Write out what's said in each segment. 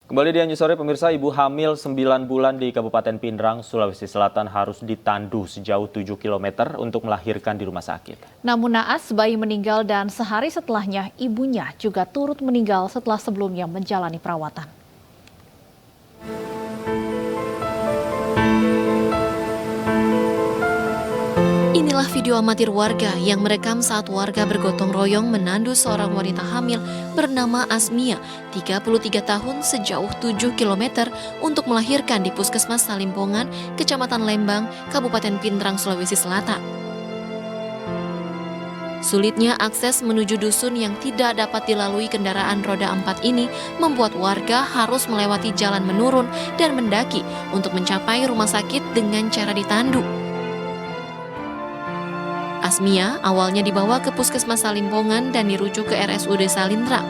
Kembali di Anju Sore, pemirsa, ibu hamil 9 bulan di Kabupaten Pindrang, Sulawesi Selatan harus ditandu sejauh 7 km untuk melahirkan di rumah sakit. Namun naas bayi meninggal dan sehari setelahnya ibunya juga turut meninggal setelah sebelumnya menjalani perawatan. Inilah video amatir warga yang merekam saat warga bergotong royong menandu seorang wanita hamil bernama Asmia, 33 tahun sejauh 7 km untuk melahirkan di Puskesmas Salimpongan, Kecamatan Lembang, Kabupaten Pindrang, Sulawesi Selatan. Sulitnya akses menuju dusun yang tidak dapat dilalui kendaraan roda 4 ini membuat warga harus melewati jalan menurun dan mendaki untuk mencapai rumah sakit dengan cara ditandu. Asmia awalnya dibawa ke Puskesmas Salimpongan dan dirujuk ke RSUD Salindrang.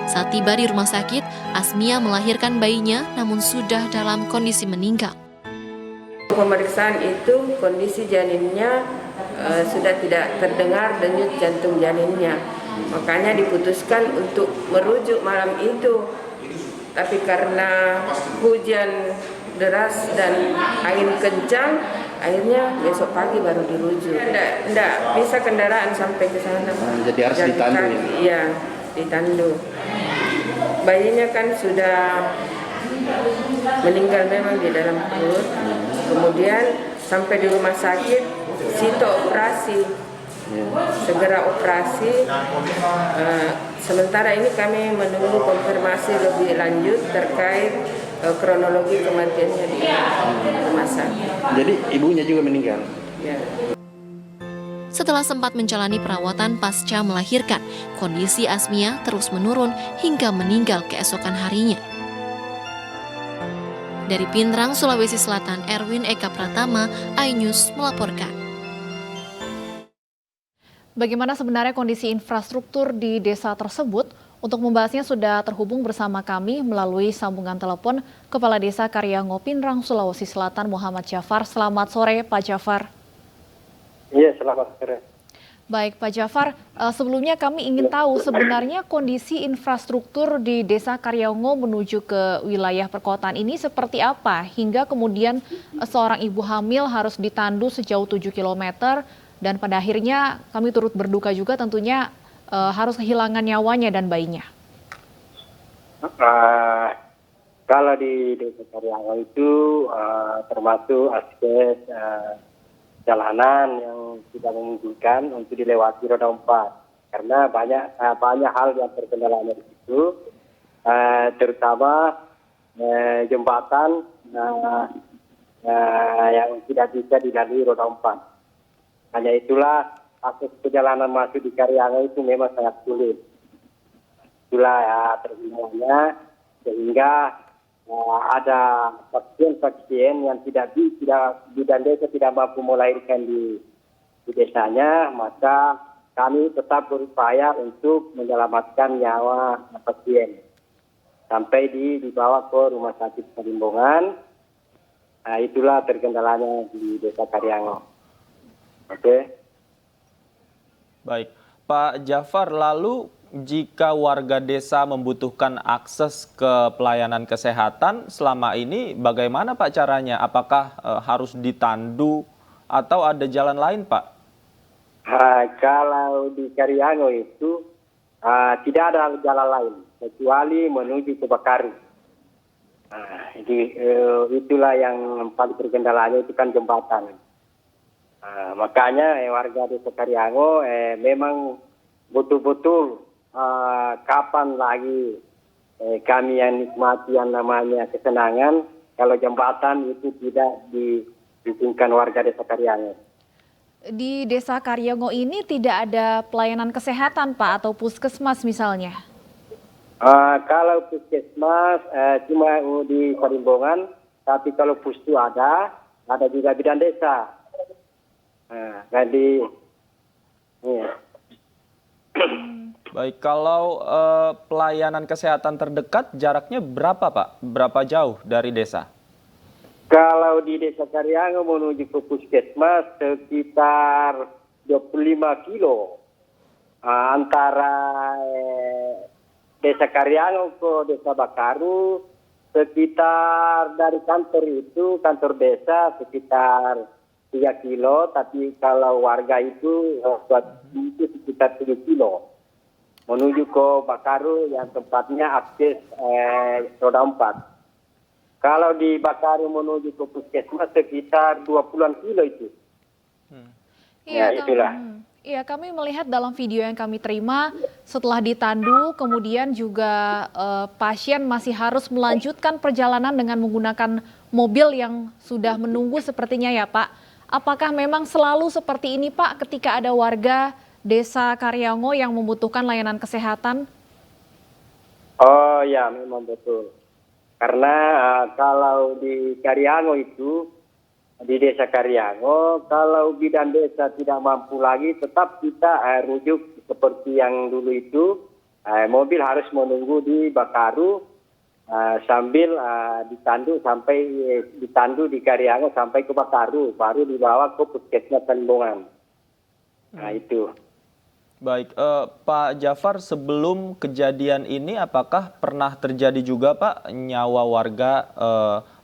Saat tiba di rumah sakit, Asmia melahirkan bayinya namun sudah dalam kondisi meninggal. Pemeriksaan itu kondisi janinnya sudah tidak terdengar denyut jantung janinnya. Makanya diputuskan untuk merujuk malam itu. Tapi karena hujan deras dan angin kencang, akhirnya besok pagi baru dirujuk. Tidak bisa kendaraan sampai ke sana. Jadi harus ditandu ya? Iya, ditandu. Bayinya kan sudah meninggal memang di dalam perut. Kemudian sampai di rumah sakit, Sito operasi. Segera operasi. Sementara ini kami menunggu konfirmasi lebih lanjut terkait kronologi kematiannya di rumah sakit. Jadi ibunya juga meninggal? Ya. Setelah sempat menjalani perawatan pasca melahirkan, kondisi Asmia terus menurun hingga meninggal keesokan harinya. Dari Pindrang, Sulawesi Selatan, Erwin Eka Pratama, iNews melaporkan. Bagaimana sebenarnya kondisi infrastruktur di desa tersebut? Untuk membahasnya sudah terhubung bersama kami melalui sambungan telepon Kepala Desa Karyango Pindrang, Sulawesi Selatan, Muhammad Jafar. Selamat sore, Pak Jafar. Iya, selamat sore. Baik, Pak Jafar, sebelumnya kami ingin tahu sebenarnya kondisi infrastruktur di Desa Karyango menuju ke wilayah perkotaan ini seperti apa hingga kemudian seorang ibu hamil harus ditandu sejauh 7 km dan pada akhirnya kami turut berduka juga tentunya harus kehilangan nyawanya dan bayinya. Kalau di Desa Karyango itu termasuk akses jalanan yang tidak memungkinkan untuk dilewati roda 4 karena banyak hal yang terkendala di situ, terutama jembatan yang tidak bisa dilalui roda 4. Hanya itulah akses perjalanan masuk di Karyango itu memang sangat sulit. Itulah ya terkendalanya sehingga ada pasien-pasien yang tidak bidan desa tidak mampu melahirkan di desanya, maka kami tetap berupaya untuk menyelamatkan nyawa pasien sampai dibawa ke rumah sakit Salimpongan. Nah, itulah terkendalanya di Desa Karyango. Oke. Baik, Pak Jafar, lalu jika warga desa membutuhkan akses ke pelayanan kesehatan selama ini bagaimana Pak caranya? Apakah harus ditandu atau ada jalan lain Pak? Kalau di Karyango itu tidak ada jalan lain kecuali menuju ke Bakari. Itulah yang paling terkendalanya itu kan jembatan. Makanya warga desa Karyango memang betul-betul kapan lagi kami yang nikmati yang namanya kesenangan kalau jembatan itu tidak diizinkan warga desa Karyango. Di Desa Karyango ini tidak ada pelayanan kesehatan Pak atau puskesmas misalnya? Kalau puskesmas cuma di Salimpongan, tapi kalau pustu ada juga bidan desa. Jadi iya. Baik, kalau pelayanan kesehatan terdekat jaraknya berapa Pak? Berapa jauh dari desa? Kalau di Desa Karyango menuju ke puskesmas sekitar 25 kilo antara Desa Karyango ke Desa Bakaru sekitar dari kantor itu, kantor desa sekitar 3 kilo, tapi kalau warga itu sekitar 7 kilo menuju ke Bakaru yang tempatnya akses roda 4. Kalau di Bakaru menuju ke puskesmas sekitar 20-an kilo itu. Ya, itulah. Iya, kami melihat dalam video yang kami terima setelah ditandu, kemudian juga pasien masih harus melanjutkan perjalanan dengan menggunakan mobil yang sudah menunggu sepertinya ya Pak. Apakah memang selalu seperti ini Pak ketika ada warga Desa Karyango yang membutuhkan layanan kesehatan? Oh ya, memang betul. Karena kalau di Karyango itu, di Desa Karyango, kalau bidan desa tidak mampu lagi, tetap kita rujuk seperti yang dulu itu, mobil harus menunggu di Bakaru sambil ditandu di Karyango sampai ke Bakaru, baru dibawa ke puskesmas Tembongan. Nah itu. Baik, Pak Jafar, sebelum kejadian ini apakah pernah terjadi juga Pak nyawa warga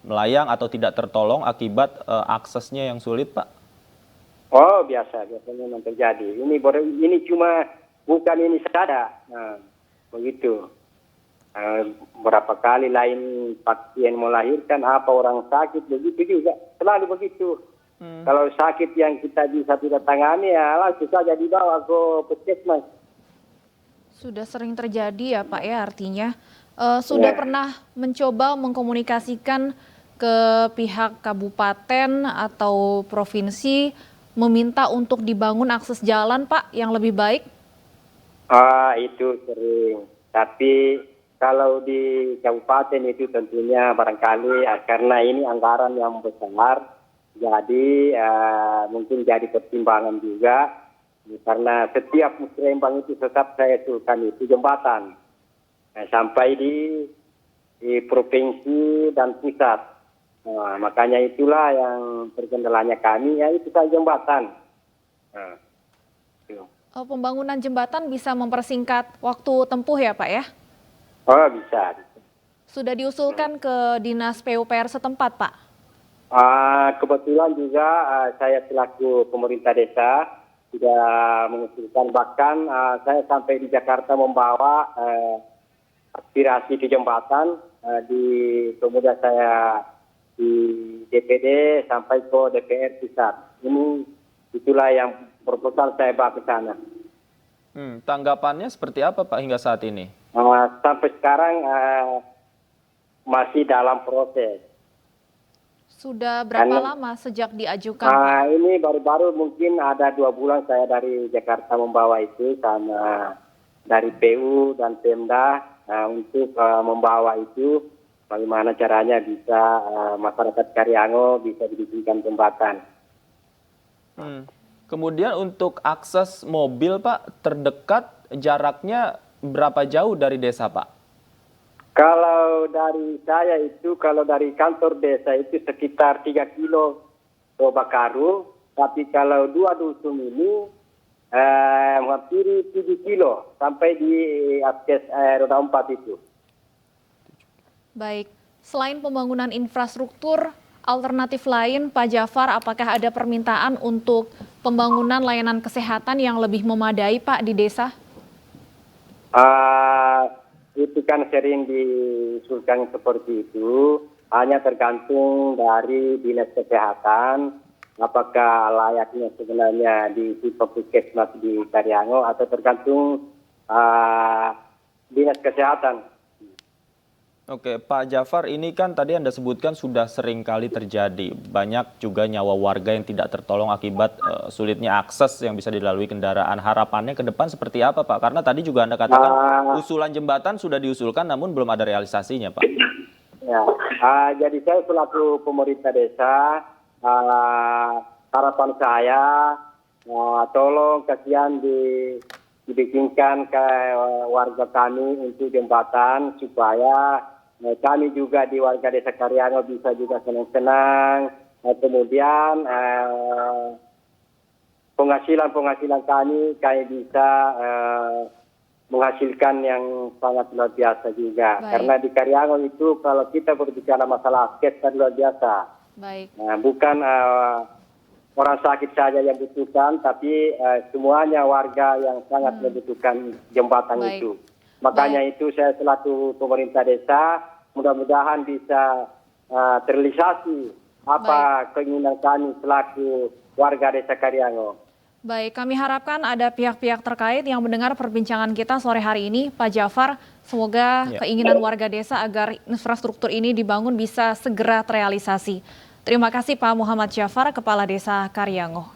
melayang atau tidak tertolong akibat aksesnya yang sulit Pak? Oh biasanya memang terjadi. Ini cuma bukan ini saja, nah, begitu. Berapa kali lain pasien melahirkan apa orang sakit begitu juga, selalu begitu. Kalau sakit yang kita bisa tidak tangani ya langsung saja dibawa ke puskesmas. Sudah sering terjadi ya Pak ya, artinya sudah pernah mencoba mengkomunikasikan ke pihak kabupaten atau provinsi meminta untuk dibangun akses jalan Pak yang lebih baik? Itu sering, tapi kalau di kabupaten itu tentunya barangkali karena ini anggaran yang besar, jadi mungkin jadi pertimbangan juga, karena setiap musrembang itu tetap saya usulkan itu jembatan sampai di provinsi dan pusat. Makanya itulah yang terkendalanya kami, ya itu saja jembatan. Pembangunan jembatan bisa mempersingkat waktu tempuh ya Pak ya? Oh bisa. Sudah diusulkan ke Dinas PUPR setempat Pak? Kebetulan juga saya selaku pemerintah desa sudah mengusulkan, bahkan saya sampai di Jakarta membawa aspirasi di jembatan, kemudian saya di DPD sampai ke DPR pusat. Itulah yang proposal saya bawa ke sana. Tanggapannya seperti apa Pak hingga saat ini? Sampai sekarang masih dalam proses. Sudah berapa lama sejak diajukan Pak? Ini baru-baru mungkin ada 2 bulan saya dari Jakarta membawa itu sama dari PU dan Pemda untuk membawa itu bagaimana caranya bisa masyarakat Karyango bisa dibikinkan jembatan. Kemudian untuk akses mobil Pak terdekat jaraknya berapa jauh dari desa Pak? Kalau dari saya itu, kalau dari kantor desa itu sekitar 3 kilo ke Bakaru, tapi kalau 2 dusun ini hampir 7 kilo sampai di akses roda 4 itu. Baik, selain pembangunan infrastruktur, alternatif lain Pak Jafar, apakah ada permintaan untuk pembangunan layanan kesehatan yang lebih memadai Pak di desa? Itu kan sering diusulkan seperti itu, hanya tergantung dari dinas kesehatan, apakah layaknya sebenarnya di puskesmas di Karyango atau tergantung dinas kesehatan. Oke, Pak Jafar, ini kan tadi Anda sebutkan sudah sering kali terjadi. Banyak juga nyawa warga yang tidak tertolong akibat sulitnya akses yang bisa dilalui kendaraan. Harapannya ke depan seperti apa, Pak? Karena tadi juga Anda katakan usulan jembatan sudah diusulkan namun belum ada realisasinya, Pak. Ya, jadi saya selaku pemerintah desa, harapan saya tolong kasihan dibikinkan ke warga kami untuk jembatan supaya kami juga di warga desa Karyango bisa juga senang-senang. Kemudian penghasilan kami bisa menghasilkan yang sangat luar biasa juga. Baik. Karena di Karyango itu kalau kita berbicara masalah akses kan luar biasa. Baik. Nah, bukan orang sakit saja yang butuhkan, tapi semuanya warga yang sangat membutuhkan jembatan Baik. itu. Makanya itu saya selaku pemerintah desa mudah-mudahan bisa terrealisasi apa keinginan kami selaku warga desa Karyango. Baik, kami harapkan ada pihak-pihak terkait yang mendengar perbincangan kita sore hari ini, Pak Jafar. Semoga keinginan warga desa agar infrastruktur ini dibangun bisa segera terrealisasi. Terima kasih Pak Muhammad Jafar, Kepala Desa Karyango.